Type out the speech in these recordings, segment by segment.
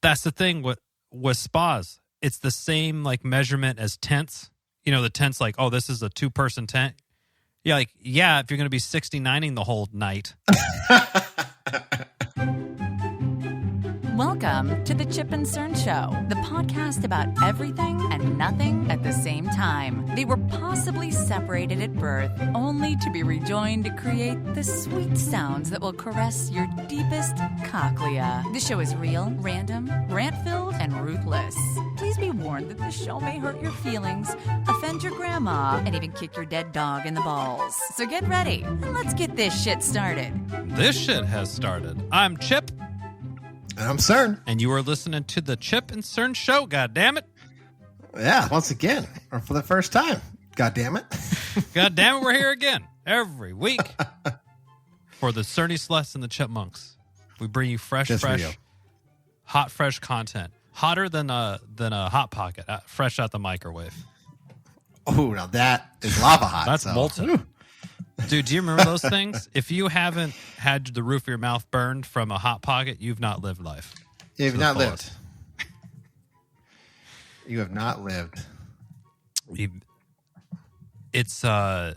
That's the thing with spas. It's the same like measurement as tents. You know, the tent's like, oh, this is a 2-person tent. Yeah, like, yeah, if you're going to be 69ing the whole night. Welcome to the Chip and Cern Show, the podcast about everything and nothing at the same time. They were possibly separated at birth, only to be rejoined to create the sweet sounds that will caress your deepest cochlea. The show is real, random, rant-filled, and ruthless. Please be warned that the show may hurt your feelings, offend your grandma, and even kick your dead dog in the balls. So get ready, and let's get this shit started. This shit has started. I'm Chip. And I'm Cern. And you are listening to the Chip and Cern Show, goddammit. Yeah, once again, or for the first time. Goddammit. Goddammit, we're here again every week for the Cerny Sluts and the Chipmunks. We bring you fresh, hot, fresh content. Hotter than a Hot Pocket, fresh out the microwave. Oh, now that is lava hot. That's molten. Ooh. Dude, do you remember those things? If you haven't had the roof of your mouth burned from a Hot Pocket, you've not lived life. You've not lived. You have not lived. It's the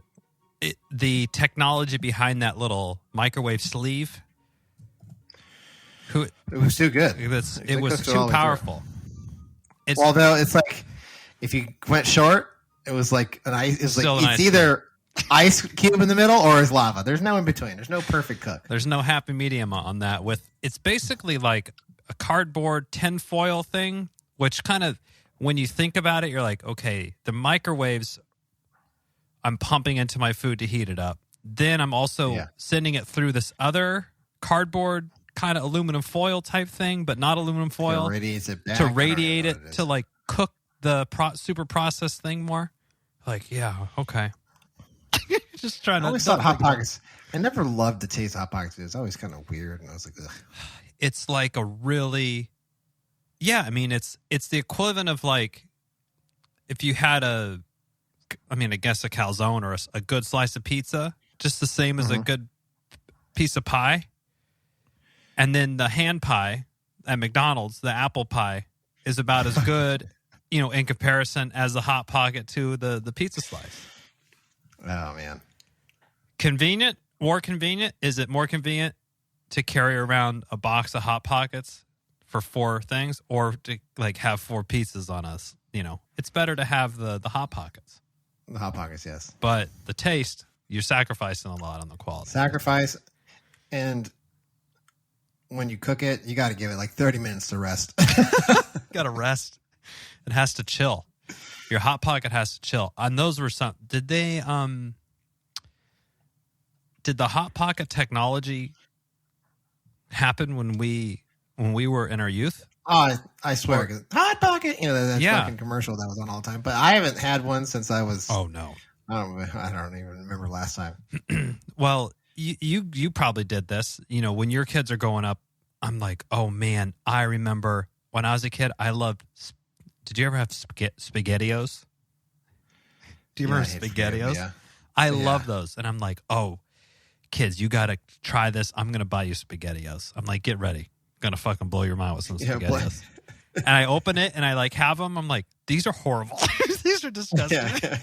technology behind that little microwave sleeve. It was too good. It was too powerful. Although it's like if you went short, it was like an ice. It's like it's either ice cube in the middle or is lava. There's no in between. There's no perfect cook. There's no happy medium on that. It's basically like a cardboard tinfoil thing, which kind of, when you think about it, you're like, okay, the microwaves, I'm pumping into my food to heat it up. Then I'm also sending it through this other cardboard kind of aluminum foil type thing, but not aluminum foil, to radiate it to like cook the super processed thing more. Like, yeah, okay. Just trying to. I always thought Hot Pockets. I never loved the taste of Hot Pockets. It was always kind of weird, and I was like, ugh. It's like a really, I mean, it's the equivalent of like if you had I guess a calzone or a good slice of pizza, just the same as a good piece of pie, and then the hand pie at McDonald's, the apple pie, is about as good, in comparison as the Hot Pocket to the pizza slice. Oh, man. Convenient? More convenient? Is it more convenient to carry around a box of Hot Pockets for 4 things or to like have 4 pizzas on us? It's better to have the Hot Pockets. The Hot Pockets, yes. But the taste, you're sacrificing a lot on the quality. Sacrifice. And when you cook it, you got to give it like 30 minutes to rest. Got to rest. It has to chill. Your Hot Pocket has to chill. And those were some. Did they? Did the Hot Pocket technology happen when we were in our youth? Oh, I swear, Hot Pocket. That fucking commercial that was on all the time. But I haven't had one since I was. Oh no. I don't even remember last time. Well, you probably did this. When your kids are growing up, I'm like, oh man, I remember when I was a kid, I loved. Did you ever have SpaghettiOs? Do you remember SpaghettiOs? Yeah. I love those. And I'm like, oh, kids, you got to try this. I'm going to buy you SpaghettiOs. I'm like, get ready. I'm going to fucking blow your mind with some SpaghettiOs. And I open it and I like have them. I'm like, these are horrible. These are disgusting. Yeah.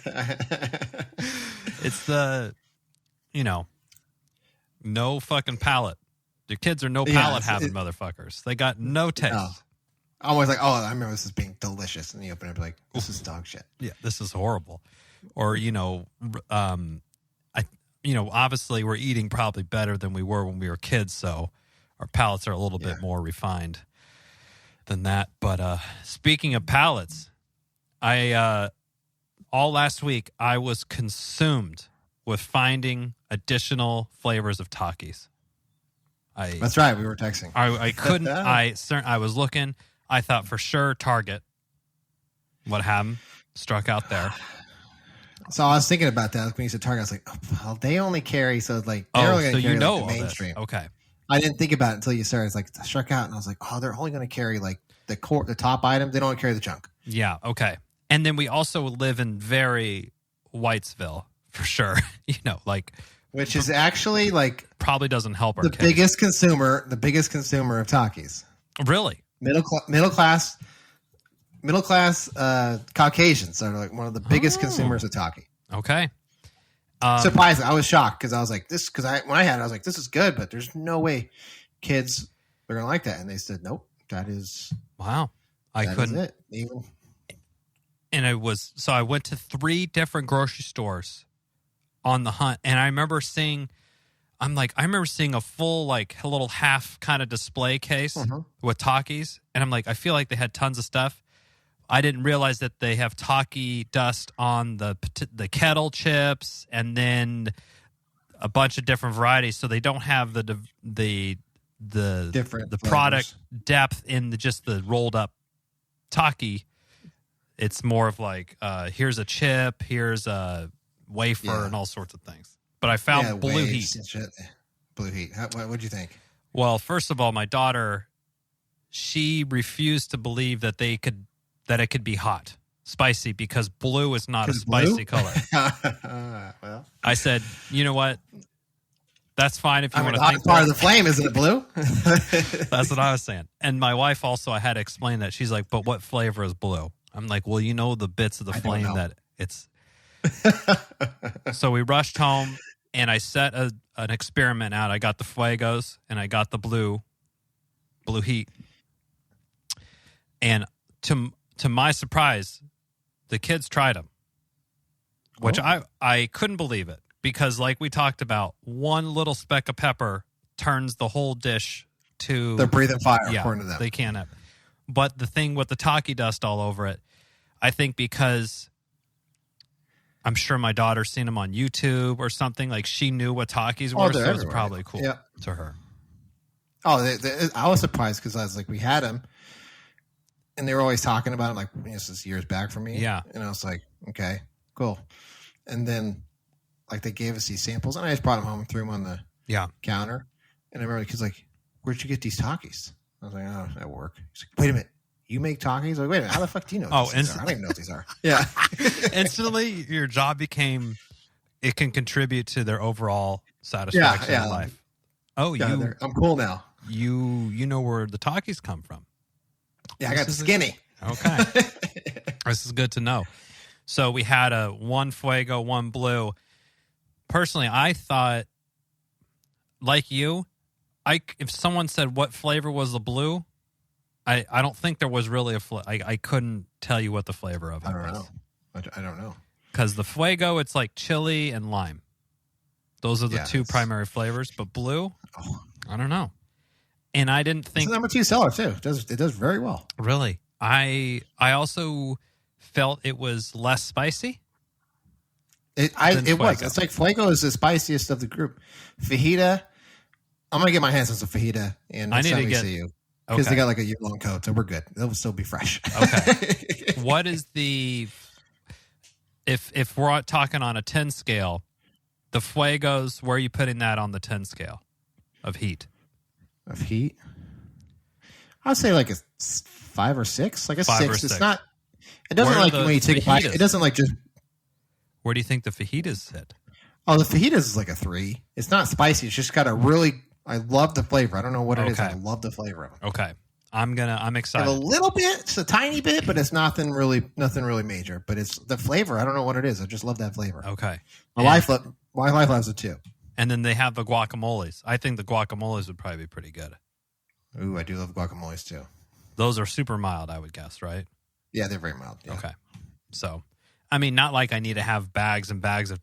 It's the, no fucking palate. Your kids are no palate having motherfuckers. They got no taste. No. I was like, oh, I remember this as being delicious. And you open it up like, this is dog shit. Yeah, this is horrible. Or, obviously we're eating probably better than we were when we were kids. So our palates are a little bit more refined than that. But speaking of palates, all last week I was consumed with finding additional flavors of Takis. That's right. We were texting. I couldn't. I was looking. I thought for sure Target would have them struck out there. So I was thinking about that when you said Target. I was like, oh, well, they only carry they're only going to carry the mainstream. Okay. I didn't think about it until you started. It's like struck out, and I was like, oh, they're only going to carry like the top items. They don't carry the junk. Yeah. Okay. And then we also live in very Whitesville for sure. Which is actually like probably doesn't help our biggest consumer of Takis. Really? middle class Caucasians are like one of the biggest consumers of Taki. Okay. Surprisingly, I was shocked because I was like, this, because when I had it, I was like, this is good, but there's no way kids are going to like that. And they said, nope, that is. Wow. I couldn't. Is it. Even. And so I went to 3 different grocery stores on the hunt. And I remember seeing a full, like, a little half kind of display case with Takis. And I'm like, I feel like they had tons of stuff. I didn't realize that they have Taki dust on the kettle chips and then a bunch of different varieties. So they don't have the product depth in just the rolled up Taki. It's more of like, here's a chip, here's a wafer, and all sorts of things. But I found Blue Heat. Blue Heat. What'd you think? Well, first of all, my daughter, she refused to believe that it could be hot, spicy, because blue is not a spicy color. Well, I said, you know what? That's fine if you want to think part of the flame, isn't it blue? That's what I was saying. And my wife also, I had to explain that. She's like, but what flavor is blue? I'm like, well, you know the bits of the flame that it's. So we rushed home, and I set an experiment out. I got the Fuegos, and I got the Blue Heat. And to my surprise, the kids tried them, which I couldn't believe it because, like we talked about, one little speck of pepper turns the whole dish to... They're breathing fire, according to them. They can't have. But the thing with the Taki dust all over it, I think because I'm sure my daughter's seen them on YouTube or something, like she knew what Takis were, so it was probably cool to her. Oh, I was surprised because I was like, we had them. And they were always talking about it, like, this is years back for me. Yeah. And I was like, okay, cool. And then, like, they gave us these samples, and I just brought them home and threw them on the counter. And I remember the kid's like, where'd you get these Takis? I was like, oh, at work. He's like, wait a minute. You make Takis? I was like, wait a minute. How the fuck do you know what these are? I don't even know what these are. Yeah. Instantly, your job became, it can contribute to their overall satisfaction in life. I'm cool now. You know where the Takis come from. Yeah, I got skinny. Okay. This is good to know. So we had one Fuego, one Blue. Personally, I thought, like you, if someone said what flavor was the Blue, I don't think there was really a flavor. I couldn't tell you what the flavor of it was. I don't know. Because the Fuego, it's like chili and lime. Those are the two primary flavors. But Blue, I don't know. And I didn't think... It's the number 2 seller, too. It does very well. Really? I also felt it was less spicy. It was. It's like Fuego is the spiciest of the group. Fajita, I'm going to get my hands on some fajita. And I need to get... Because they got like a year-long coat, so we're good. They'll still be fresh. Okay. What is the... If we're talking on a 10 scale, the Fuegos, where are you putting that on the 10 scale of heat? Of heat, I'd say like a 5 or 6, like a 6. It's not. It doesn't like when you take a bite. It doesn't like just. Where do you think the fajitas sit? Oh, the fajitas is like a 3. It's not spicy. It's just got a really. I love the flavor. I don't know what it is. I love the flavor of it. Okay, I'm excited. A little bit, it's a tiny bit, but it's nothing really major. But it's the flavor. I don't know what it is. I just love that flavor. Okay, my wife loves it too. And then they have the guacamoles. I think the guacamoles would probably be pretty good. Ooh, I do love guacamoles too. Those are super mild, I would guess, right? Yeah, they're very mild. Yeah. Okay. So, I mean, not like I need to have bags and bags of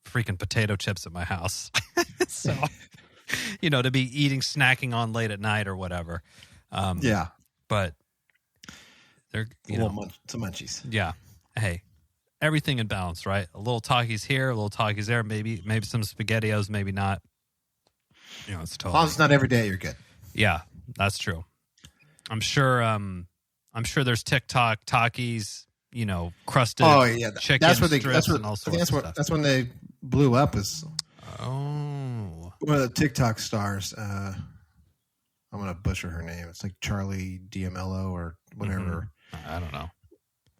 freaking potato chips at my house. So, to be snacking on late at night or whatever. Yeah. But they're, some munchies. Yeah. Hey. Everything in balance, right? A little Takis here, a little Takis there, maybe some SpaghettiOs, maybe not. It's totally. As long as it's not every day, you're good. Yeah, that's true. I'm sure there's TikTok Takis, crusted. Oh yeah, chicken that's what and all sorts of stuff. That's when they blew up. Is one of the TikTok stars. I'm gonna butcher her name. It's like Charlie D'Amello or whatever. I don't know.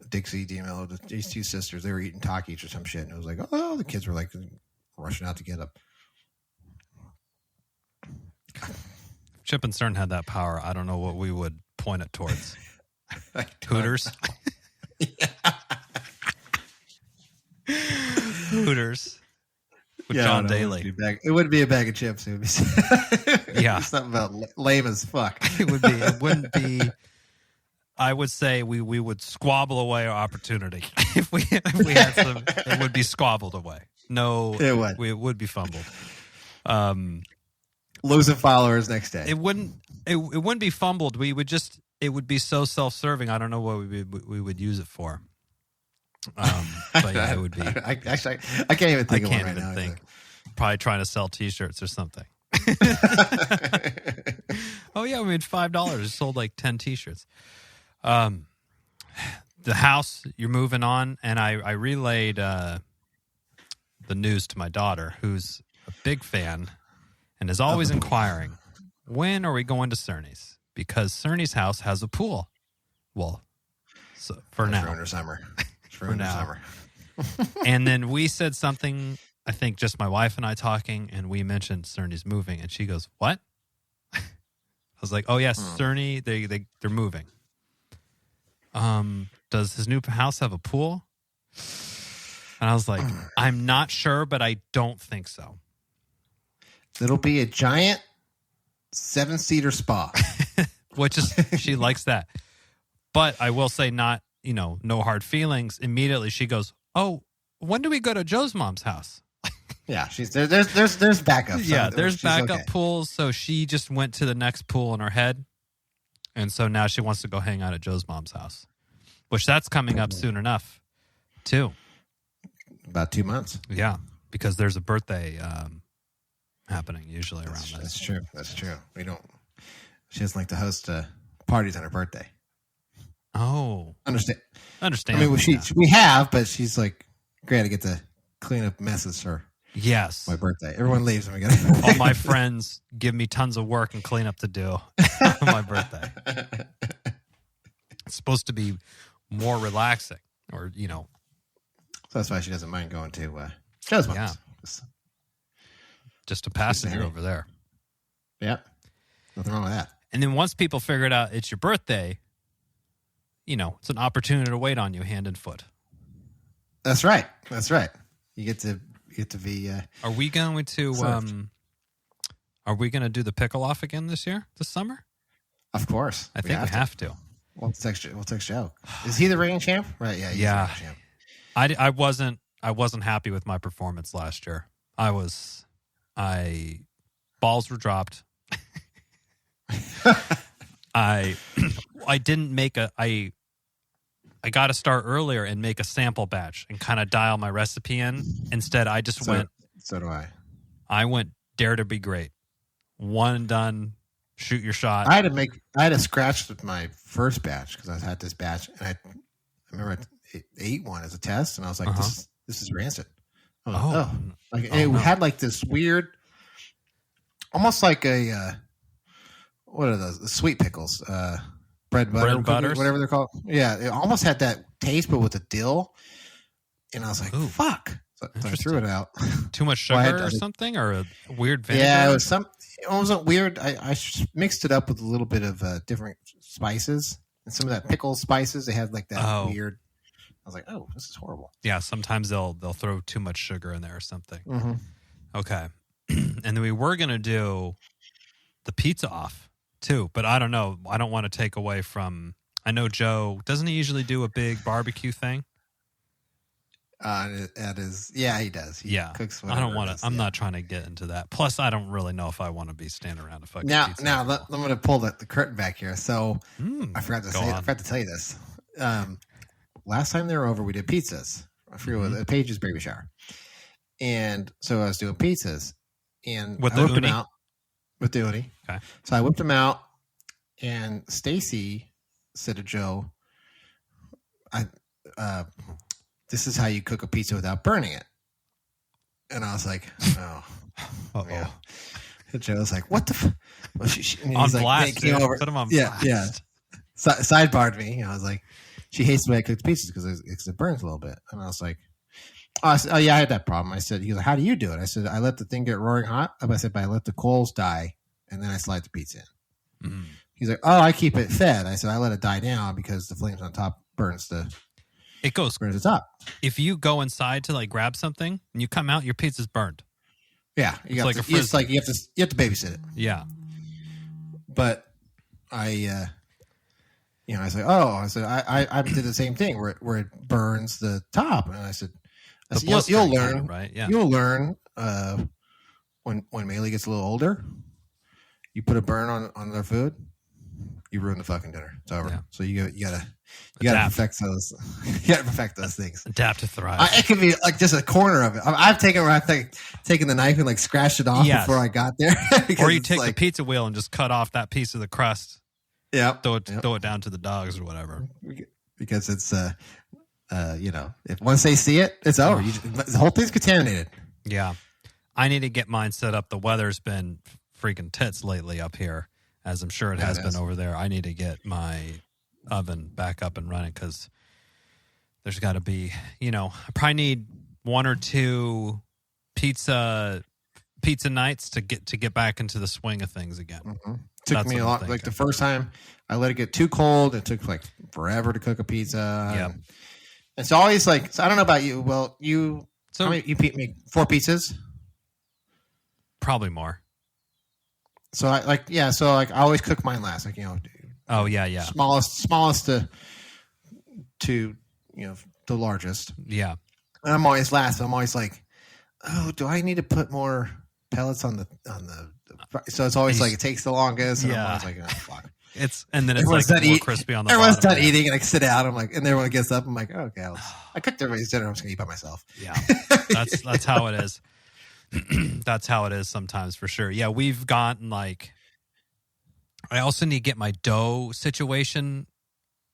Dixie D'Amello, these 2 sisters, they were eating Takis or some shit, and it was like, oh, the kids were like rushing out to get up. Chip and Stern had that power. I don't know what we would point it towards? Hooters. Hooters. With John Daly. It wouldn't be a bag of chips. It would be something about lame as fuck. It would be. It wouldn't be. I would say we would squabble away our opportunity if we had some. It would be squabbled away. No, it would be fumbled. Losing followers next day. It wouldn't be fumbled. We would just. It would be so self-serving. I don't know what we would use it for. But yeah, it would be. I can't even think of one right now. Probably trying to sell T-shirts or something. Oh yeah, we made $5. Sold like 10 T-shirts. The house you're moving on, and I relayed the news to my daughter, who's a big fan and is always inquiring, when are we going to Cerny's? Because Cerny's house has a pool. Well, so for now. For summer. For now. And then we said something, I think just my wife and I talking, and we mentioned Cerny's moving, and she goes, "What?" I was like, "Oh yes, Cerny, they're moving. Does his new house have a pool?" And I was like, "I'm not sure, but I don't think so." It'll be a giant 7-seater spa. Which is, she likes that. But I will say, not, no hard feelings. Immediately she goes, "Oh, when do we go to Joe's mom's house?" Yeah, she's there's backup. Yeah, there's backup pools. So she just went to the next pool in her head. And so now she wants to go hang out at Joe's mom's house, which that's coming up soon enough too. About 2 months. Yeah, because there's a birthday happening usually around this. That's true. She doesn't like to host parties on her birthday. Oh, understand. I mean, we have, but she's like, great. I get to clean up messes for my birthday. Everyone leaves and we got all my friends give me tons of work and cleanup to do on my birthday. It's supposed to be more relaxing, or So that's why she doesn't mind going to Joe's mom's. Yeah. Just a passenger over there. Yeah, nothing wrong with that. And then once people figure it out, it's your birthday. It's an opportunity to wait on you hand and foot. That's right. You get to be. Are we going to? Are we going to do the pickle off again this summer? Of course, I think we have to. We'll text Joe. Is he the reigning champ? Right? Yeah. He's the reigning champ. I wasn't happy with my performance last year. Balls were dropped. I didn't make I got to start earlier and make a sample batch and kind of dial my recipe in. Instead, I just went. So do I. I went dare to be great. One and done. Shoot your shot. I had to scratch with my first batch because I had this batch, and I remember I ate one as a test, and I was like, "This is rancid." It had like this weird, almost like a what are those? The sweet pickles, bread butter, whatever they're called. Yeah, it almost had that taste, but with a dill. And I was like, "Fuck!" So I threw it out. Too much sugar or something, or a weird vinegar? Yeah, it was some. It wasn't weird. I mixed it up with a little bit of different spices and some of that pickle spices. They had like that weird. I was like, "Oh, this is horrible." Yeah, sometimes they'll throw too much sugar in there or something. Mm-hmm. Okay, and then we were gonna do the pizza off too, but I don't know. I don't want to take away from. I know Joe doesn't he usually do a big barbecue thing? That is, yeah, he does. He cooks. I don't want to. I'm not trying to get into that. Plus, I don't really know if I want to be standing around a fucking pizza. Now, I'm going to pull the curtain back here. So I forgot to tell you this. Last time they were over, we did pizzas. I forget what Paige's baby shower, and so I was doing pizzas, and with I whipped them out with the uni. Okay. So I whipped them out, and Stacy said to Joe, this is how you cook a pizza without burning it. And I was like, oh. Yeah. And Joe was like, what the well, on blast. Came over. Put him on blast. Yeah. Sidebarred me. I was like, she hates the way I cook pizzas because it burns a little bit. And I was like, I had that problem. I said, he was like, how do you do it? I said, I let the thing get roaring hot. I said, but I let the coals die and then I slide the pizza in. He's like, oh, I keep it fed. I said, I let it die down because the flames on top burns the top. If you go inside to like grab something and you come out, your pizza's burned. Yeah, it's like you have to babysit it. Yeah, but I said, I did the same thing where it burns the top, and I said you'll learn, right? Yeah, you'll learn when Maylee gets a little older. You put a burn on their food, you ruin the fucking dinner. It's over. Yeah. So you gotta perfect those. You gotta perfect those things. Adapt to thrive. It could be like just a corner of it. I've taken the knife and like scratched it off before I got there. Or you take the pizza wheel and just cut off that piece of the crust. Yeah. Throw it down to the dogs or whatever. Because it's if once they see it, it's over. The whole thing's contaminated. Yeah. I need to get mine set up. The weather's been freaking tits lately up here, as I'm sure it has been over there. I need to get my oven back up and running because there's got to be, I probably need 1 or 2 pizza nights to get back into the swing of things again. Mm-hmm. Took me a lot. Like the first time I let it get too cold, it took like forever to cook a pizza. Yeah. It's always like, so I don't know about you. Well, you make 4 pizzas? Probably more. So I always cook mine last. Like, oh yeah. Smallest to the largest. Yeah. And I'm always last. I'm always like, oh, do I need to put more pellets on the so it's always like it takes the longest. And I'm always like, oh fuck. And then it's like more crispy on the everyone's bottom. Done eating and I sit down. I'm like, and everyone gets up. I'm like, oh, okay, I cooked everybody's dinner. I'm just gonna eat by myself. Yeah, that's how it is. That's how it is sometimes for sure. Yeah, we've gotten like. I also need to get my dough situation.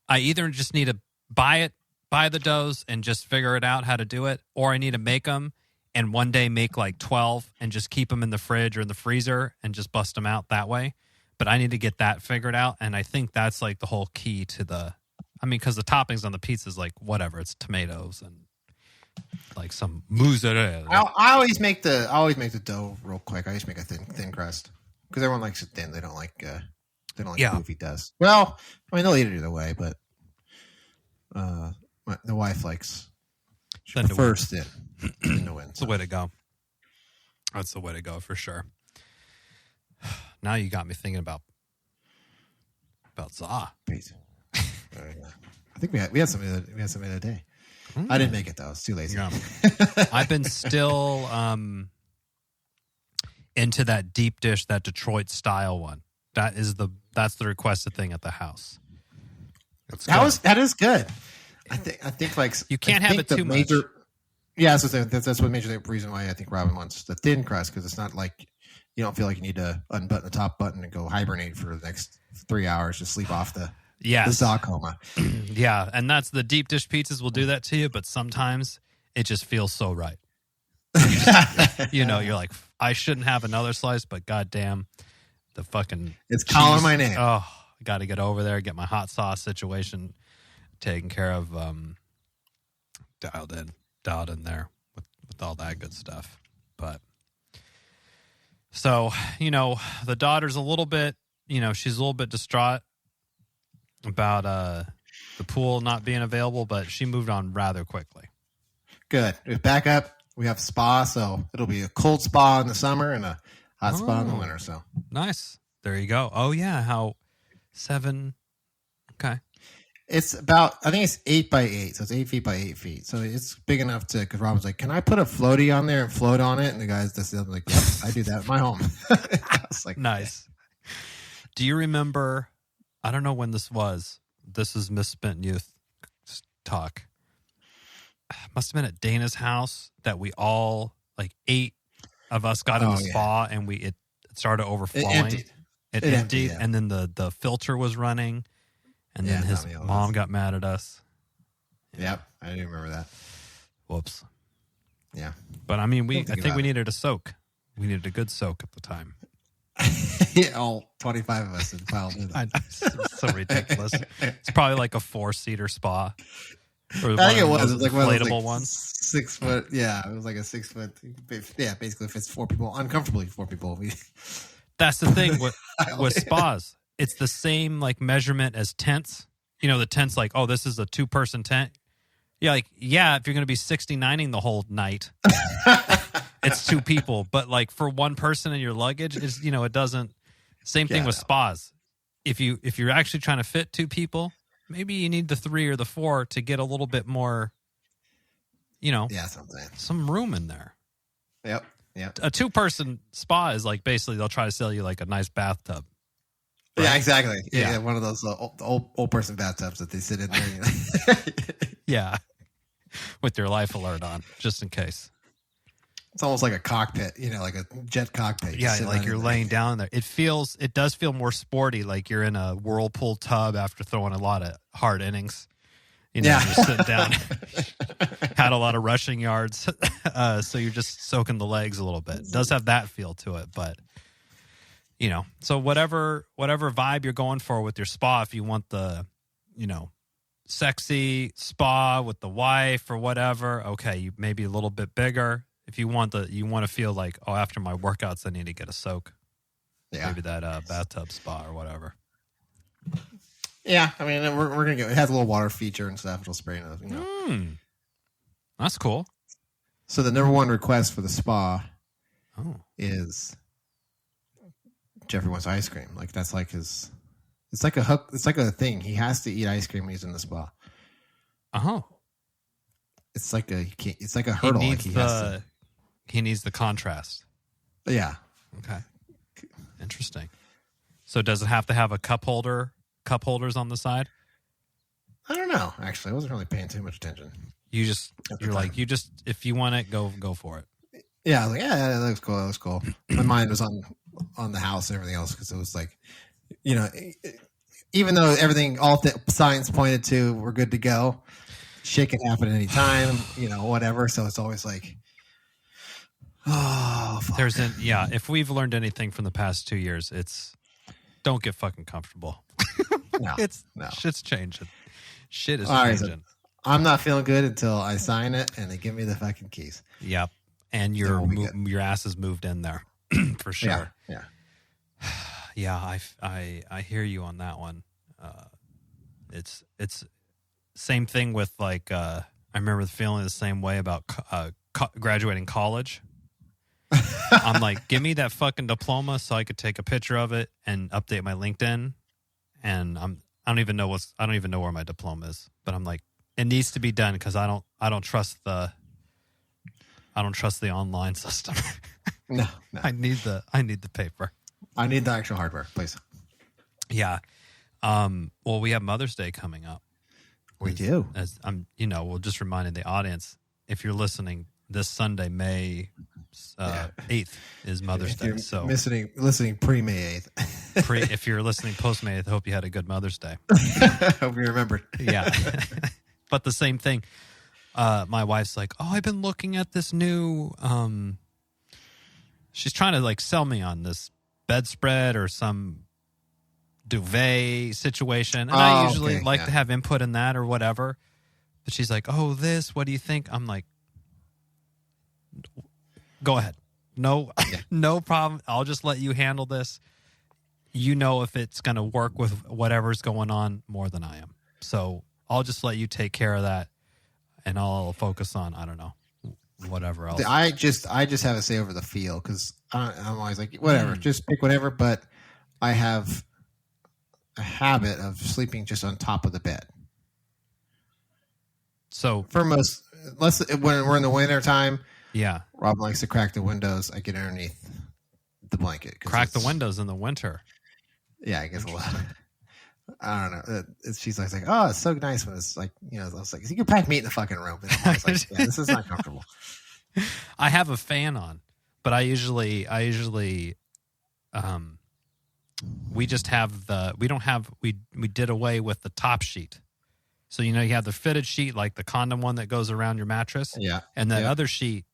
I either just need to buy the doughs and just figure it out how to do it, or I need to make them and one day make like 12 and just keep them in the fridge or in the freezer and just bust them out that way. But I need to get that figured out, and I think that's like the whole key to because the toppings on the pizza is like whatever, it's tomatoes and like some mozzarella. I always make the dough real quick. I just make a thin crust because everyone likes it thin. They don't like poofy does. Well, I mean they'll eat it either way, but the wife prefers thin. It's the way to go. That's the way to go for sure. Now you got me thinking about za. I think we had some the other day. I didn't make it though. It's too lazy. Yeah. I've been still into that deep dish, that Detroit style one. That's the requested thing at the house. That is good. I think like you can't have it too much. Yeah, that's what major reason why I think Robin wants the thin crust, because it's not like you don't feel like you need to unbutton the top button and go hibernate for the next 3 hours to sleep off the za coma. Yeah, and that's the deep dish pizzas will do that to you, but sometimes it just feels so right. You're like, I shouldn't have another slice, but goddamn, the fucking it's calling my name. Oh, I got to get over there, get my hot sauce situation taken care of, dialed in there with all that good stuff. But so, the daughter's a little bit, she's a little bit distraught about the pool not being available, but she moved on rather quickly. Good. We back up. We have spa, so it'll be a cold spa in the summer and a hot spa in the winter. So nice. There you go. Oh yeah, 7? Okay. It's about, I think it's 8 by 8, so it's 8 feet by 8 feet. So it's big enough because Robin's like, can I put a floaty on there and float on it? And the guy's just like, yeah, I do that at my home. I was like, nice. Do you remember? I don't know when this was. This is misspent youth talk. Must have been at Dana's house that we all, like 8 of us got in the spa and it started overflowing. It emptied, and then the filter was running. And then his mom got mad at us. Yep, I do remember that. Whoops. Yeah, but I mean, I think we needed a soak. We needed a good soak at the time. All 25 of us had piled in. It's so ridiculous. It's probably like a 4-seater spa. I think it was. It was like one of those, inflatable ones. 6 foot. Yeah, it was like a 6 foot. Yeah, basically fits 4 people uncomfortably. 4 people. That's the thing with spas. it's the same like measurement as tents. You know, the tent's like, oh, this is a 2-person tent. Yeah, like, yeah, if you're going to be 69ing the whole night, it's 2 people. But like for 1 person in your luggage, is it doesn't. Same thing with spas. If you're actually trying to fit 2 people, maybe you need the 3 or the 4 to get a little bit more, some room in there. Yep. A 2-person spa is like basically they'll try to sell you like a nice bathtub. Right? Yeah, exactly. Yeah, one of those old person bathtubs that they sit in there. Yeah, with your life alert on, just in case. It's almost like a cockpit, like a jet cockpit. Yeah, like you're laying down there. It does feel more sporty, like you're in a whirlpool tub after throwing a lot of hard innings. You're sitting down, had a lot of rushing yards, so you're just soaking the legs a little bit. It does have that feel to it, but so whatever vibe you're going for with your spa, if you want the, sexy spa with the wife or whatever, okay, you maybe a little bit bigger. If you want to feel like, oh, after my workouts, I need to get a soak. Yeah, maybe that bathtub spa or whatever. Yeah, I mean, we're gonna go. It has a little water feature and stuff. It'll spray That's cool. So the number 1 request for the spa is Jeffrey wants ice cream. Like that's like his. It's like a hook. It's like a thing. He has to eat ice cream when he's in the spa. Oh. It's like a. It's like a hurdle. He needs the contrast. Yeah. Okay. Interesting. So does it have to have a cup holders on the side? I don't know. Actually, I wasn't really paying too much attention. If you want it, go for it. Yeah, I was like, yeah, that looks cool. That looks cool. My mind was on the house and everything else because it was like, even though all the signs pointed to we're good to go, shit can happen at any time, whatever. So it's always like, oh, fuck. If we've learned anything from the past 2 years, it's don't get fucking comfortable. No, shit's changing. Shit is changing. I'm not feeling good until I sign it and they give me the fucking keys. Yep. And your ass is moved in there for sure. Yeah. Yeah, I hear you on that one. It's same thing with like I remember feeling the same way about graduating college. I'm like, give me that fucking diploma so I could take a picture of it and update my LinkedIn. And I don't even know where my diploma is, but I'm like, it needs to be done because I don't trust the online system. No. I need the paper. I need the actual hardware, please. Yeah. Well, we have Mother's Day coming up. We do. As we'll just remind the audience, if you're listening this Sunday, May 8th is Mother's Day. So listening pre-May 8th. If you're listening post-May 8th, I hope you had a good Mother's Day. Hope you remembered. Yeah. But the same thing. My wife's like, oh, I've been looking at this new she's trying to like sell me on this bedspread or some duvet situation. And I usually like to have input in that or whatever. But she's like, oh, what do you think? I'm like, go ahead. No, no problem. I'll just let you handle this. If it's going to work with whatever's going on more than I am. So I'll just let you take care of that. And I'll focus on, I don't know, whatever else. I just have a say over the feel because I'm always like, whatever, just pick whatever. But I have a habit of sleeping just on top of the bed. So when we're in the winter time, yeah, Rob likes to crack the windows. I get underneath the blanket. Crack the windows in the winter. Yeah, I guess a lot. I don't know. She's like, oh, it's so nice when it's like, I was like, you can pack meat in the fucking room. But I was like, this is not comfortable. I have a fan on, but I usually, we just have we did away with the top sheet. So, you have the fitted sheet, like the condom one that goes around your mattress. Yeah. And that other sheet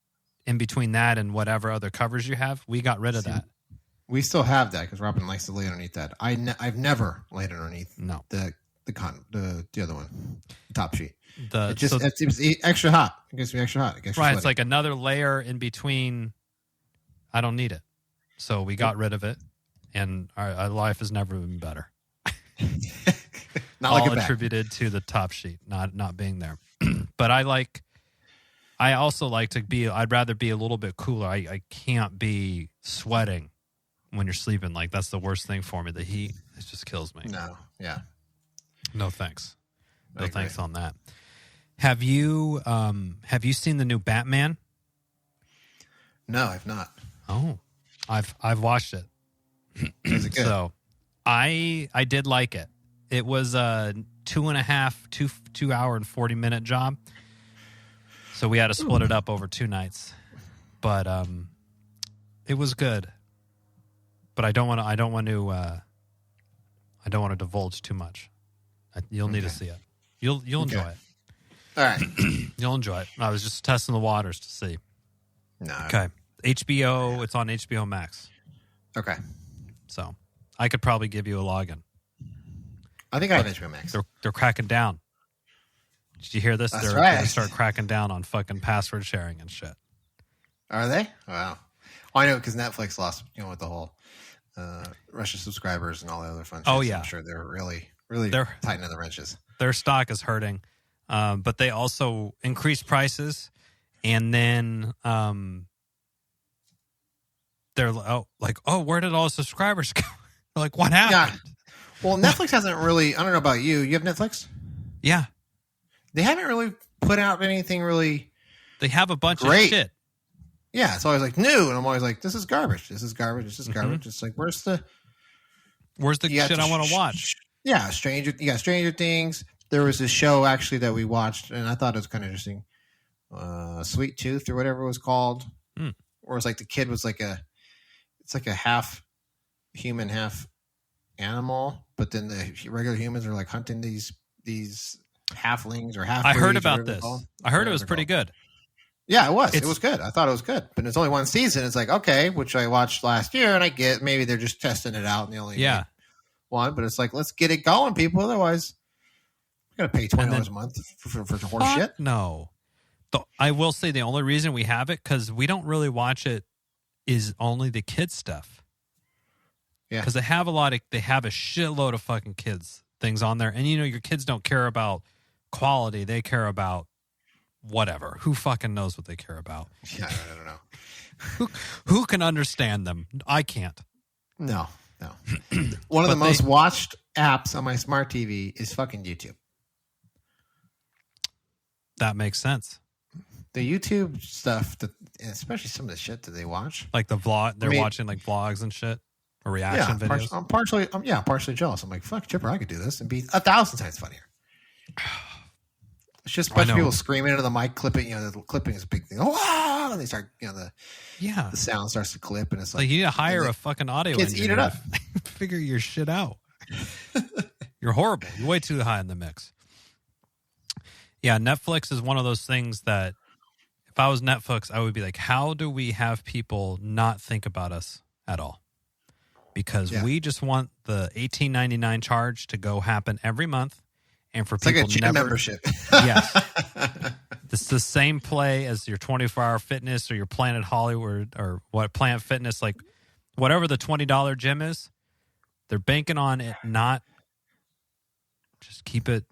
in between that and whatever other covers you have, we got rid of that. We still have that because Robin likes to lay underneath that. I've never laid underneath the other one, the top sheet. It's extra hot. It gets me extra hot. Right, it's like another layer in between. I don't need it, so we got rid of it, and our life has never been better. Not all like attributed to the top sheet not being there. But I also like to be. I'd rather be a little bit cooler. I can't be sweating when you're sleeping. Like that's the worst thing for me. The heat, it just kills me. No, yeah, no thanks. No thanks on that. Have you seen the new Batman? No, I've not. Oh, I've watched it. Is it good? So I did like it. It was a 2 hour and 40-minute job. So we had to split it up over 2 nights. But it was good. But I don't want to divulge too much. You'll need to see it. You'll enjoy it. All right. You'll enjoy it. I was just testing the waters to see. No. Okay. HBO, it's on HBO Max. Okay. So I could probably give you a login. I think I have HBO Max. They're cracking down. Did you hear this? That's They're right. going to start cracking down on fucking password sharing and shit. Are they? Wow. Well, I know because Netflix lost, with the whole Russia subscribers and all the other fun shit. Oh, yeah. I'm sure they're really tightening the wrenches. Their stock is hurting. But they also increased prices. And then they're like, where did all the subscribers go? Like, what happened? Yeah. Well, Netflix hasn't really, I don't know about you. You have Netflix? Yeah. They haven't really put out anything really. They have a bunch great. of shit. Yeah. It's always like new. And I'm always like, this is garbage. This is garbage. This is garbage. It's like, where's the shit I want to watch? Yeah. You got Stranger Things. There was this show actually that we watched and I thought it was kind of interesting. Sweet Tooth or whatever it was called. Or it's like the kid was it's like a half human, half animal, but then the regular humans are like hunting these halflings or half. I heard about this. I heard it was pretty good. Yeah, it was. It was good. I thought it was good, but it's only one season. It's like, okay, which I watched last year, and I get maybe they're just testing it out and they only made one, but it's like, let's get it going, people. Otherwise, we're gonna pay $20 a month for horse shit. No, I will say the only reason we have it because we don't really watch it is only the kids stuff. Yeah, because they have a shitload of fucking kids things on there, and your kids don't care about quality; they care about whatever. Who fucking knows what they care about? Yeah, I don't know. Who can understand them? I can't. No. One of the most watched apps on my smart TV is fucking YouTube. That makes sense. The YouTube stuff, especially some of the shit that they watch, like the vlog, they're watching like vlogs and shit or reaction videos. I'm partially jealous. I'm like, fuck, Chipper, I could do this and be 1,000 times funnier. It's just a bunch of people screaming into the mic, clipping. The clipping is a big thing. Oh, and they start, the sound starts to clip, and it's like you need to hire a fucking audio kids engineer. Eat it up. Figure your shit out. You're horrible. You're way too high in the mix. Yeah, Netflix is one of those things that if I was Netflix, I would be like, how do we have people not think about us at all? Because we just want the $18.99 charge to go happen every month. And for people like a gym membership. Yes. It's the same play as your 24-hour fitness or your Planet Hollywood or Planet Fitness, like whatever the $20 gym is, they're banking on it not just keep it.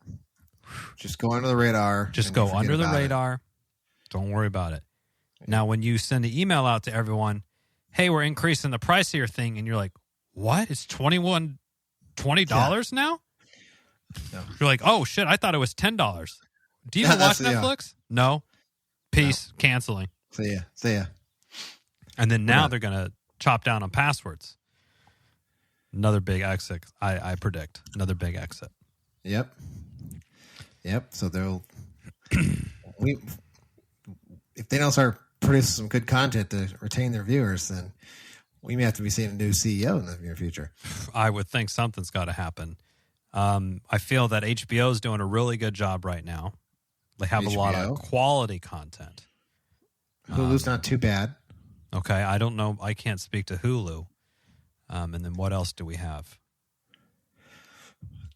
Just go under the radar. Just go under the radar. Don't worry about it. Now, when you send an email out to everyone, hey, we're increasing the price of your thing, and you're like, what? It's $20 now? No. You're like, oh, shit, I thought it was $10. Do you even watch Netflix? No. Peace. No. Canceling. See ya. And then now they're going to chop down on passwords. Another big exit, I predict. Another big exit. Yep. So they'll... if they don't start producing some good content to retain their viewers, then we may have to be seeing a new CEO in the near future. I would think something's got to happen. I feel that HBO is doing a really good job right now. They have a lot of quality content. Hulu's not too bad. Okay, I don't know. I can't speak to Hulu. And then what else do we have?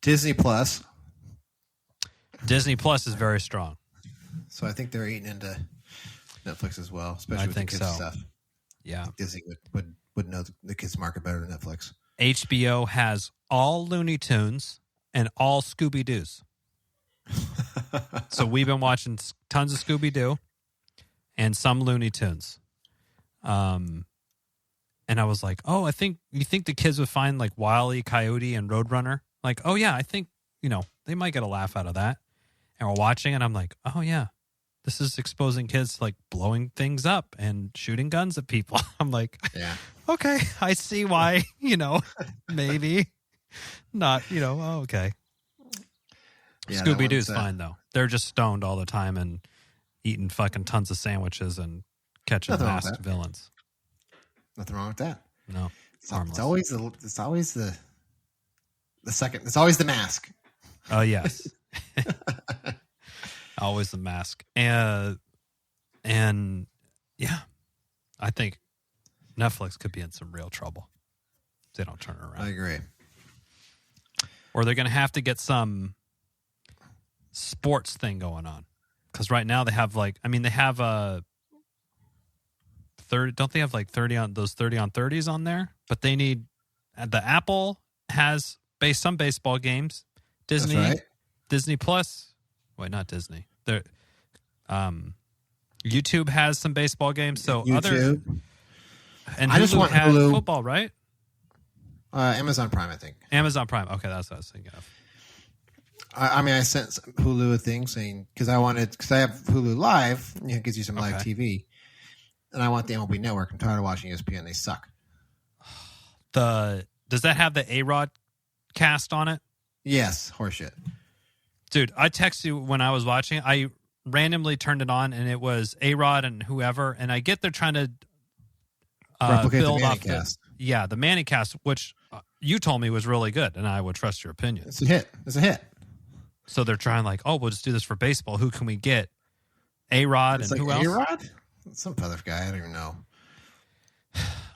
Disney Plus. Disney Plus is very strong. So I think they're eating into Netflix as well, especially with the kids stuff. Yeah. Disney would know the kids market better than Netflix. HBO has all Looney Tunes and all Scooby-Doos. So we've been watching tons of Scooby-Doo and some Looney Tunes. And I was like, oh, you think the kids would find like Wile E. Coyote and Roadrunner? Like, oh yeah, I think, they might get a laugh out of that. And we're watching and I'm like, oh yeah, this is exposing kids to like blowing things up and shooting guns at people. I'm like, yeah, okay, I see why, maybe not, oh, okay. Yeah, Scooby-Doo's fine though. They're just stoned all the time and eating fucking tons of sandwiches and catching masked villains. Nothing wrong with that. No, it's always the second. It's always the mask. Oh yes, always the mask. And yeah, I think Netflix could be in some real trouble if they don't turn it around. I agree. Or they're going to have to get some sports thing going on, because right now they have they have a 30. Don't they have like 30 on those 30 on 30s on there? But they need the Apple has some baseball games. Disney, that's right. Disney Plus. Wait, not Disney. There, YouTube has some baseball games. So YouTube. And I just want Hulu. Football, right? Amazon Prime, I think. Amazon Prime. Okay, that's what I was thinking of. I sent Hulu a thing saying because I have Hulu Live. It gives you some live TV, and I want the MLB Network. I'm tired of watching ESPN. They suck. Does that have the A-Rod cast on it? Yes, horseshit. Dude, I texted you when I was watching. I randomly turned it on, and it was A-Rod and whoever. And I get they're trying to replicate build the off cast. the Manning cast, which you told me was really good, and I would trust your opinion. It's a hit. It's a hit. So they're trying we'll just do this for baseball. Who can we get? A-Rod and who else? A-Rod? Some other guy. I don't even know.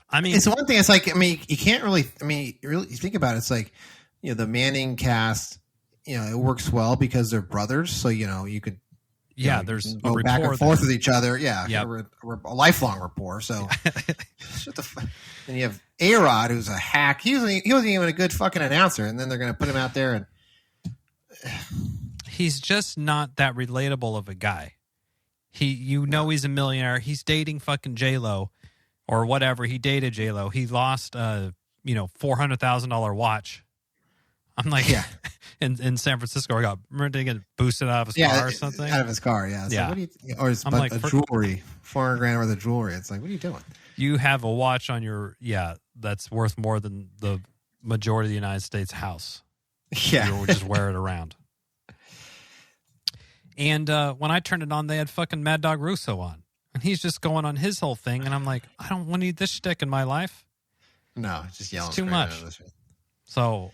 I mean, it's one thing. It's like, you can't really, really think about it. It's like, the Manning cast, it works well because they're brothers. So, you could, there's go a back and forth with each other. Yeah. Yep. We're a lifelong rapport. So, shut the fuck. And you have A-Rod, who's a hack. He wasn't even a good fucking announcer. And then they're going to put him out there and, he's just not that relatable of a guy. He's a millionaire. He's dating fucking J-Lo or whatever. He dated J-Lo. He lost $400,000 watch. I'm like, in San Francisco, remember to get boosted out of his car or something? Out of his car, yeah. Yeah. Like, or it's jewelry, $400,000 worth of jewelry. It's like, what are you doing? You have a watch on that's worth more than the majority of the United States house. Yeah. You would just wear it around. And when I turned it on, they had fucking Mad Dog Russo on. And he's just going on his whole thing. And I'm like, I don't want to need this shtick in my life. No, just yelling. It's too much. So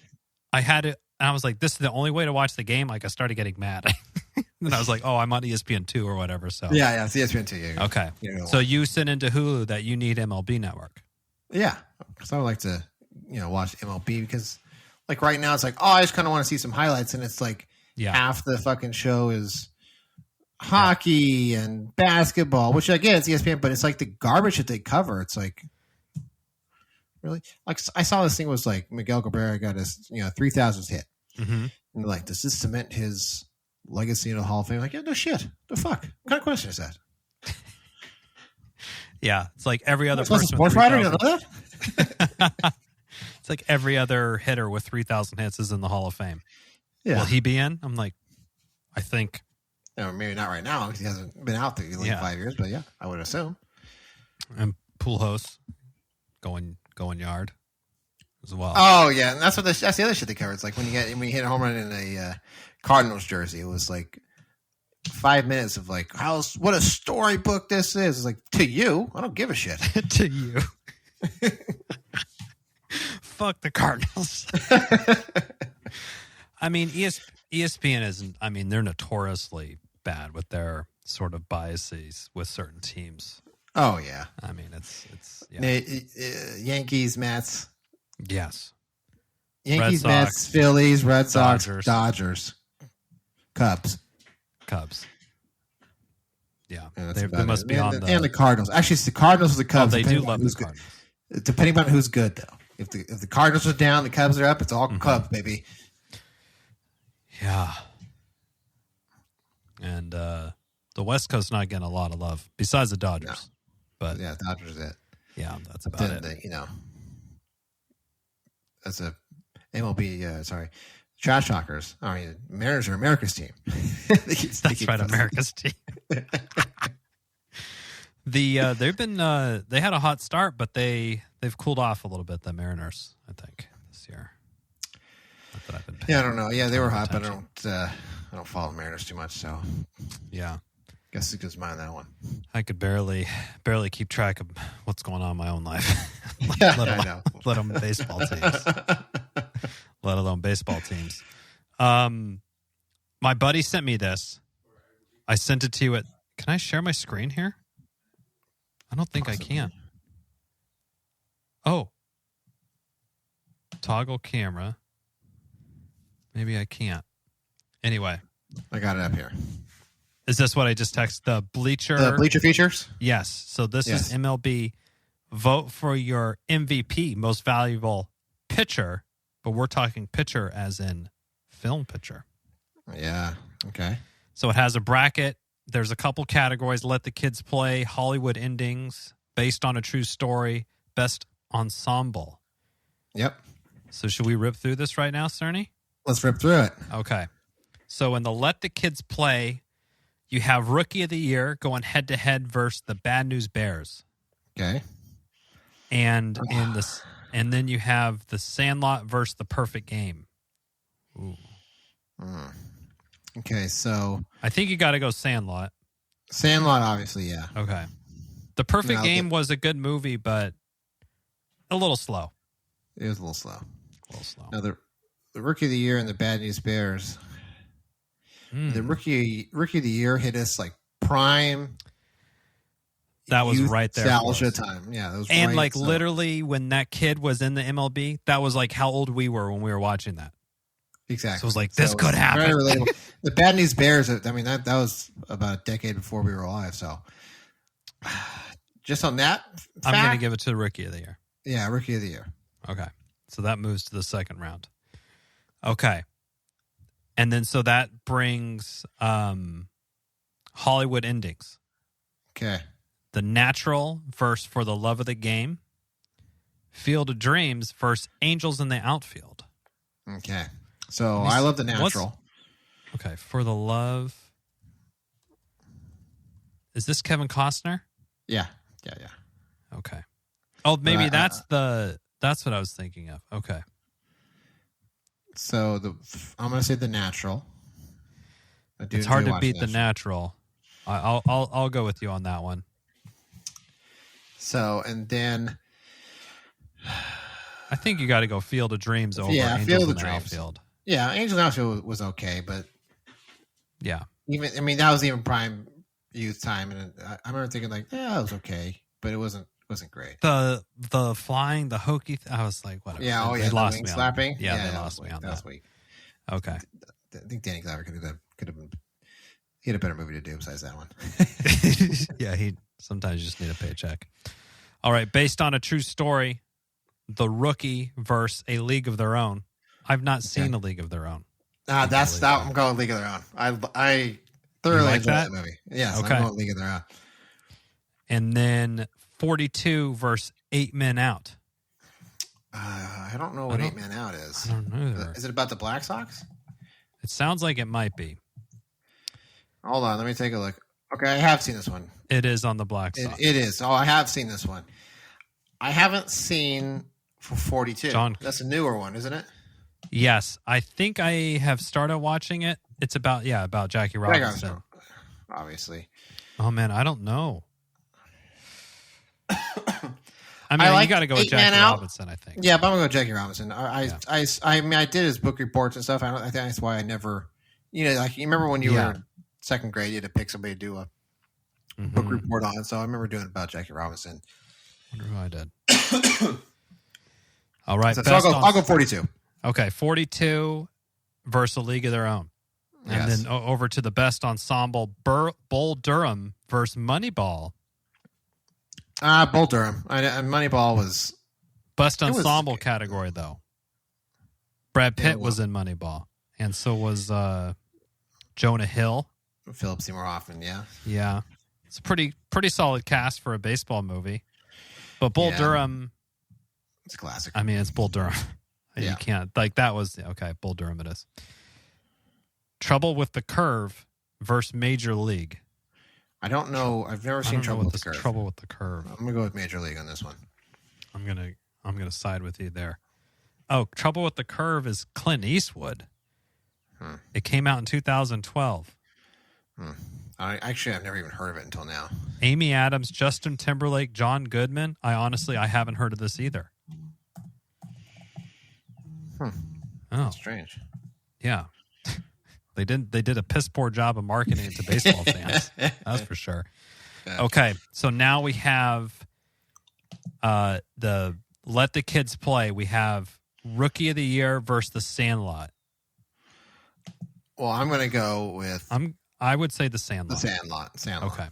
I had it. And I was like, this is the only way to watch the game. Like, I started getting mad. And I was like, oh, I'm on ESPN2 or whatever. So yeah, it's ESPN2. Yeah, okay. So you sent into Hulu that you need MLB Network. Yeah. Because I would like to, watch MLB because, like, right now it's like, oh, I just kind of want to see some highlights. And it's like half the fucking show is hockey and basketball, which I get, it's ESPN, but it's like the garbage that they cover. It's like, really? Like, I saw this thing was like Miguel Cabrera got his 3,000th hit. Mm-hmm. And like, does this cement his legacy in the Hall of Fame? Like, yeah, no shit. The fuck? What kind of question is that? Yeah, it's like every other person. Sports writer, you don't know that? It's like every other hitter with 3,000 hits is in the Hall of Fame. Yeah. Will he be in? I'm like, I think. Maybe not right now because he hasn't been out there in 5 years, but yeah, I would assume. And Pujols going yard as well. Oh yeah, and that's the other shit they cover. It's like when you hit a home run in a Cardinals jersey, it was like 5 minutes of like what a storybook this is. It's like, to you, I don't give a shit. To you. Fuck the Cardinals. I mean, ESPN isn't. I mean, they're notoriously bad with their sort of biases with certain teams. Oh yeah. I mean, it's Yankees, Mets. Yes. Yankees, Red Mets, Sox, Phillies, Red Sox, Dodgers. Cubs. Yeah, Yeah, they must be on and the Cardinals. Actually, it's the Cardinals or the Cubs. Oh, they do love the Cardinals. Depending on who's good, though. If the Cardinals are down, the Cubs are up. It's all Cubs, baby. Yeah. And the West Coast not getting a lot of love besides the Dodgers. No. But yeah, Dodgers is it. Yeah, that's about it. As a MLB, trash talkers. I mean, Mariners are America's team. That's right, America's team. They've been they had a hot start, but they've cooled off a little bit. The Mariners, I think, this year. Not that I've been paying I don't know. Yeah, they were hot, but I don't follow Mariners too much, so yeah. Guess it goes mine that one. I could barely keep track of what's going on in my own life. Let alone baseball teams. Let alone baseball teams. My buddy sent me this. I sent it to you at. Can I share my screen here? I don't think Possibly. I can. Oh. Toggle camera. Maybe I can't. Anyway. I got it up here. Is this what I just texted? The Bleacher features? Yes. So this is MLB. Vote for your MVP, most valuable pitcher, but we're talking pitcher as in film pitcher. Yeah. Okay. So it has a bracket. There's a couple categories. Let the Kids Play, Hollywood Endings, Based on a True Story, Best Ensemble. Yep. So should we rip through this right now, Cerny? Let's rip through it. Okay. So in the Let the Kids Play, you have Rookie of the Year going head-to-head versus the Bad News Bears. Okay. And then you have the Sandlot versus the Perfect Game. Ooh. Okay, so I think you got to go Sandlot. Sandlot, obviously, yeah. Okay. The Perfect Game was a good movie, but a little slow. It was a little slow. Now, the Rookie of the Year and the Bad News Bears. The Rookie of the Year hit us like prime. That was right there. Nostalgia time. Yeah. That was and right, literally when that kid was in the MLB, that was like how old we were when we were watching that. Exactly. So it was like, this could happen. Very relatable. The Bad News Bears, I mean, that was about a decade before we were alive. So just on that fact, I'm going to give it to the Rookie of the Year. Yeah, Rookie of the Year. Okay. So that moves to the second round. Okay. And then so that brings Hollywood Endings. Okay. The Natural versus For the Love of the Game. Field of Dreams versus Angels in the Outfield. Okay. So I love The Natural. Okay. For the Love. Is this Kevin Costner? Yeah. Okay. Oh, maybe that's what I was thinking of. Okay. So I'm going to say The Natural. It's hard to beat The Natural. I'll go with you on that one. So, and then I think you got to go Field of Dreams over Angels Field in of the Dreams. Outfield. Yeah, Angels in the Outfield was okay, but yeah, that was even prime youth time, and I remember thinking like, yeah, it was okay, but it wasn't great. The flying, the hokey. I was like, whatever. Yeah, they lost me slapping. On, yeah, they lost me on that. That was weak. Okay, I think Danny Glover could have been. He had a better movie to do besides that one. Yeah, he sometimes you just need a paycheck. All right, based on a true story, The Rookie versus A League of Their Own. I've not seen A League of Their Own. That's that. I'm going League of Their Own. I thoroughly enjoyed that movie. Yes, okay. I'm going League of Their Own. And then 42 versus 8 Men Out. I don't know what 8 Men Out is. I don't know either. Is it about the Black Sox? It sounds like it might be. Hold on, let me take a look. Okay, I have seen this one. It is on the Black Sox. It is. Oh, I have seen this one. I haven't seen for 42. That's a newer one, isn't it? Yes, I think I have started watching it. It's about Jackie Robinson. Obviously. Oh man, I don't know. I mean, you got to go with Jackie Robinson, I think. Yeah, but I'm gonna go Jackie Robinson. I mean, I did his book reports and stuff. I think that's why I never, like you remember when you were in second grade, you had to pick somebody to do a book report on. So I remember doing it about Jackie Robinson. I wonder who I did. All right, so I'll go 42. Okay, 42 versus A League of Their Own. And then over to the best ensemble, Bull Durham versus Moneyball. Bull Durham. Moneyball was... Best ensemble category, though. Brad Pitt was in Moneyball. And so was Jonah Hill. Philip Seymour Hoffman, yeah. Yeah. It's a pretty solid cast for a baseball movie. But Bull Durham... It's a classic. I mean, it's Bull Durham. Yeah. You can't... Like, that was... Okay, Bull Durham it is. Trouble with the Curve versus Major League. I don't know. I've never seen Trouble with the Curve. Trouble with the Curve. I'm going to go with Major League on this one. I'm gonna side with you there. Oh, Trouble with the Curve is Clint Eastwood. It came out in 2012. I've never even heard of it until now. Amy Adams, Justin Timberlake, John Goodman. I haven't heard of this either. Oh, That's strange. Yeah. They did a piss poor job of marketing it to baseball fans. That's for sure. Gotcha. Okay, so now we have the Let the Kids Play. We have Rookie of the Year versus The Sandlot. Well, I'm going to go with... I would say The Sandlot. The Sandlot. Okay.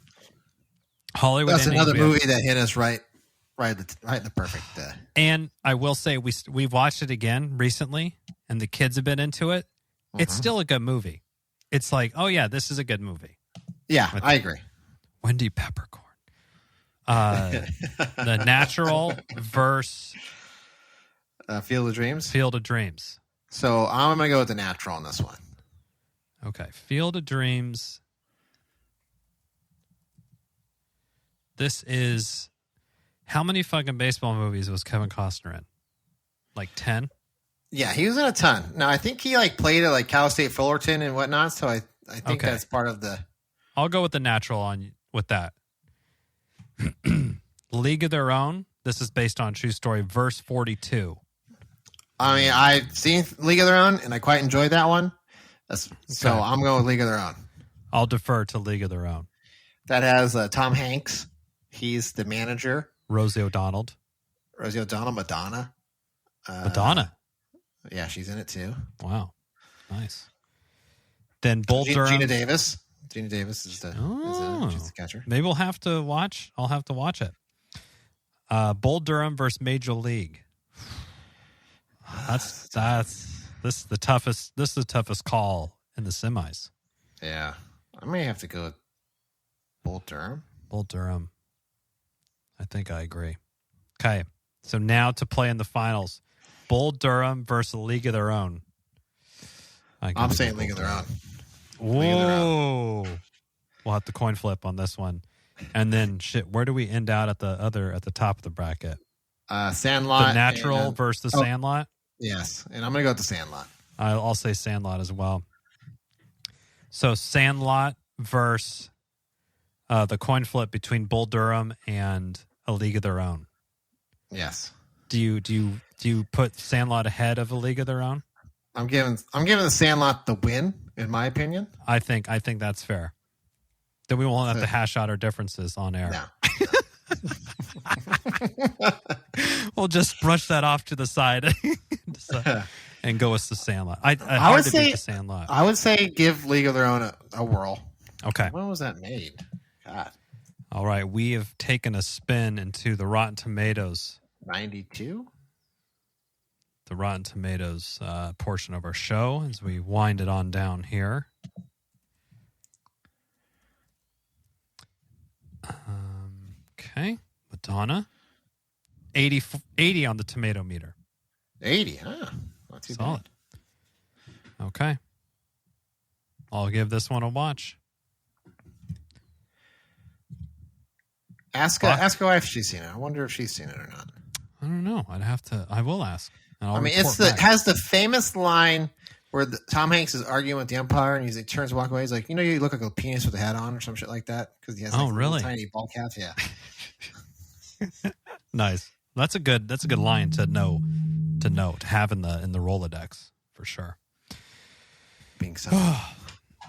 Hollywood. That's another movie that hit us right in the perfect. And I will say we've watched it again recently, and the kids have been into it. It's still a good movie. It's like, oh yeah, this is a good movie. Yeah, I agree. Wendy Peppercorn. The Natural versus Field of Dreams. Field of Dreams. So I'm going to go with The Natural on this one. Okay, Field of Dreams. This is... How many fucking baseball movies was Kevin Costner in? Like 10? Yeah, he was in a ton. Now, I think he played at Cal State Fullerton and whatnot, so I think that's part of the... I'll go with The Natural with that. League of Their Own. This is based on true story. Verse 42. I mean, I've seen League of Their Own, and I quite enjoyed that one. So I'm going with League of Their Own. I'll defer to League of Their Own. That has Tom Hanks. He's the manager. Rosie O'Donnell. Madonna. Madonna. Yeah, she's in it too. Wow. Nice. Then Bull Durham. Gina Davis. Gina Davis is she's the catcher. Maybe I'll have to watch it. Bull Durham versus Major League. This is the toughest call in the semis. Yeah. I may have to go with Bull Durham. Bull Durham. I think I agree. Okay. So now to play in the finals. Bull Durham versus League of Their Own. I'm saying League of Their Own. Whoa. We'll have to coin flip on this one. And then where do we end out at the top of the bracket? Sandlot. The Natural versus the Sandlot? Yes. And I'm going to go with the Sandlot. I'll say Sandlot as well. So Sandlot versus the coin flip between Bull Durham and A League of Their Own. Yes. Do you put Sandlot ahead of A League of Their Own? I'm giving the Sandlot the win, in my opinion. I think that's fair. Then we won't have to hash out our differences on air. No. We'll just brush that off to the side and go with the Sandlot. I would say the Sandlot. I would say give League of Their Own a whirl. Okay. When was that made? God. All right. We have taken a spin into the Rotten Tomatoes. 92? The Rotten Tomatoes portion of our show as we wind it on down here. Okay. Madonna. 80 on the tomato meter. 80, huh? Not too solid. Bad. Okay. I'll give this one a watch. Ask her wife if she's seen it. I wonder if she's seen it or not. I don't know. I will ask. I mean, it has the famous line where Tom Hanks is arguing with the umpire and he turns to walk away. He's like, you look like a penis with a hat on or some shit like that because he has really tiny ball caps. Yeah. Nice. That's a good line to have in the Rolodex for sure. Being so.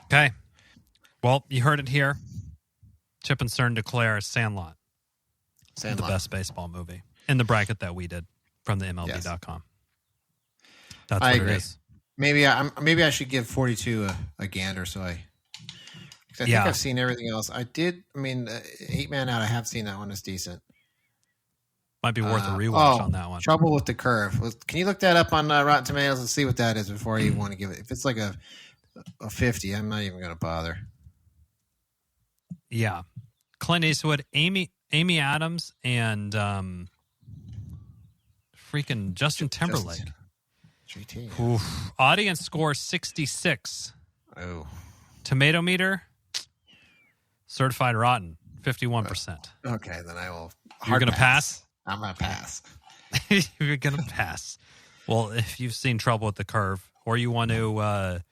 Okay. Well, you heard it here. Chip and Cern declare Sandlot the best baseball movie in the bracket that we did from the MLB.com. That's what it is. Maybe I should give 42 a gander. So I think I've seen everything else. I did. I mean, 8 Man Out. I have seen that one. It's decent. Might be worth a rewatch on that one. Trouble with the Curve. Can you look that up on Rotten Tomatoes and see what that is before you want to give it? If it's like a 50, I'm not even going to bother. Yeah. Clint Eastwood, Amy Adams, and freaking Justin Timberlake. Oof. Audience score 66. Oh. Tomato meter, certified rotten, 51%. Okay, then I will. You're going to pass? I'm going to pass. You're going to pass. Well, if you've seen Trouble with the Curve, or you want to,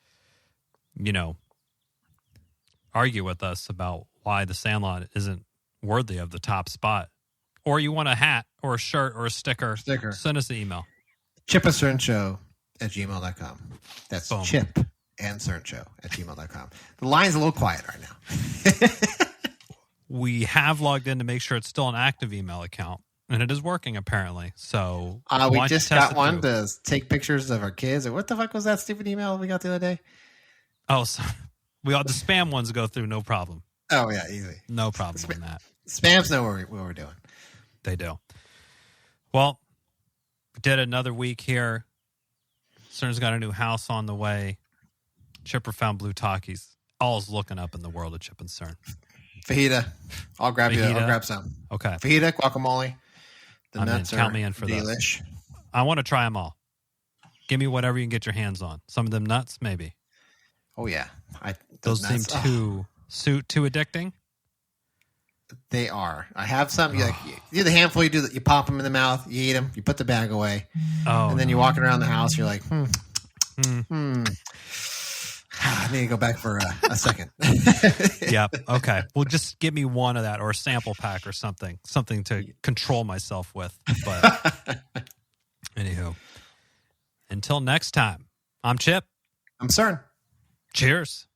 argue with us about why The Sandlot isn't worthy of the top spot, or you want a hat or a shirt or a sticker, send us an email. chipandcernshow@gmail.com. That's Boom. Chip and cernshow@gmail.com. The line's a little quiet right now. We have logged in to make sure it's still an active email account, and it is working apparently. So we just got one to take pictures of our kids. What the fuck was that stupid email we got the other day? Oh, so we all the spam ones go through, no problem. Oh yeah, easy. No problem on that. Spams know what we're doing. They do. Well, we did another week here. Cern's got a new house on the way. Chipper found blue Takis. All's looking up in the world of Chip and Cern. Fajita. I'll grab some. Okay. Fajita, guacamole. The nuts count me in for delish. Those. I want to try them all. Give me whatever you can get your hands on. Some of them nuts, maybe. Oh, yeah. Those seem too addicting. They are. I have some. You do the handful. You pop them in the mouth. You eat them. You put the bag away. And then you're walking around the house. You're like, I need to go back for a second. Yep. Okay. Well, just give me one of that or a sample pack or something to control myself with. But anywho, until next time, I'm Chip. I'm Cern. Cheers.